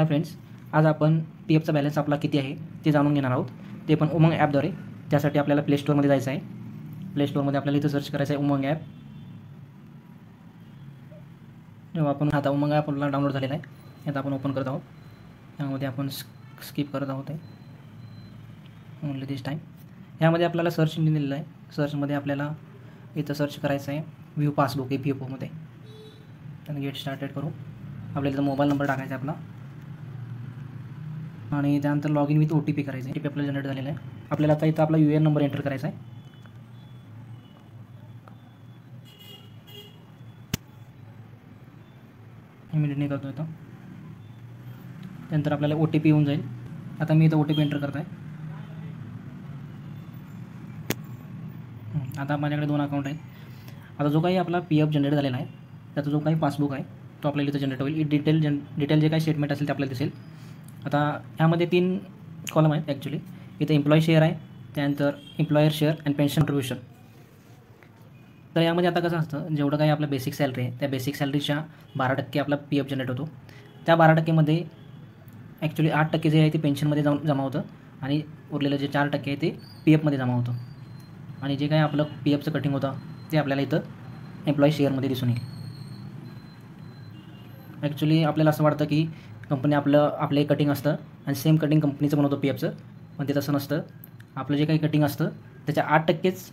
Hi friends, आज आपण P एफचा balance आपला किती आहे ते जाणून घेणार आहोत. ते पण उमंग ॲपद्वारे. त्यासाठी आपल्याला प्ले स्टोअरमध्ये जायचं आहे. प्ले स्टोअरमध्ये आपल्याला इथं सर्च करायचं आहे उमंग ॲप. जेव्हा आपण आता उमंग ॲप आपल्याला डाउनलोड झालेला आहे, आता आपण ओपन करत आहोत. त्यामध्ये आपण स्किप करत आहोत ओनली दिस टाईम. ह्यामध्ये आपल्याला सर्च इंजिन दिलेलं आहे. सर्चमध्ये आपल्याला इथं सर्च करायचं आहे व्ह्यू पासबुक EPFOमध्ये. त्यानं गेट स्टार्टेड करू. आपल्याला इथं मोबाईल नंबर टाकायचा आहे आपला आणि त्यानंतर लॉग इन विथ OTP करायचं आहे. OTP आपल्याला जनरेट झालेला आहे. आपल्याला आता इथं आपला UN नंबर एंटर करायचा आहे. इमिडिएटली करतो इथं. त्यानंतर आपल्याला OTP येऊन जाईल. आता मी इथं OTP एंटर करत आहे. आता माझ्याकडे 2 अकाउंट आहेत. आता जो काही आपला PF जनरेट झालेला आहे त्याचा जो काही पासबुक आहे तो आपल्याला इथं जनरेट होईल. डिटेल जे काही स्टेटमेंट असेल ते आपल्याला दिसेल. आता ह्यामध्ये 3 कॉलम आहेत ॲक्च्युली. इथं एम्प्लॉई शेअर आहे, त्यानंतर employer share and pension contribution. तर यामध्ये आता कसं असतं, जेवढं काही आपलं बेसिक सॅलरी आहे त्या बेसिक सॅलरीच्या 12% आपला PF जनरेट होतो. त्या 12%मध्ये ॲक्च्युली 8% जे आहे ते पेन्शनमध्ये जमा होतं आणि उरलेलं जे 4% आहे ते PFमध्ये जमा होतं. आणि जे काही आपलं PFचं कटिंग होतं ते आपल्याला इथं एम्प्लॉई शेअरमध्ये दिसून येईल. ॲक्च्युली आपल्याला असं वाटतं की कंपनी आपलं कटिंग असतं आणि सेम कटिंग कंपनीचं बनवतो PFचं, पण ते तसं नसतं. आपलं जे काही कटिंग असतं त्याच्या 8%च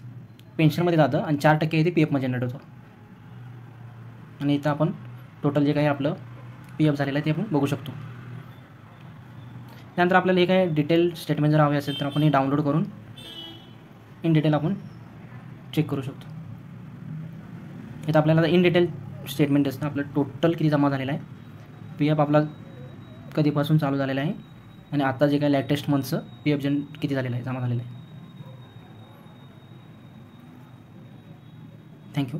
पेन्शनमध्ये जातं आणि 4% ते PFमध्ये जनरेट होतं. आणि इथं आपण टोटल जे काही आपलं PF झालेलं आहे ते आपण बघू शकतो. त्यानंतर आपल्याला हे काही डिटेल स्टेटमेंट जर हवे असेल तर आपण हे डाउनलोड करून इन डिटेल आपण चेक करू शकतो. इथं आपल्याला इन डिटेल स्टेटमेंट असतं आपलं टोटल किती जमा झालेलं आहे, PF आपला कधीपासून चालू झालेला आहे आणि आता जे काही लेटेस्ट मंथचं PF किती झालेलं आहे, जमा झालेलं आहे. थँक्यू.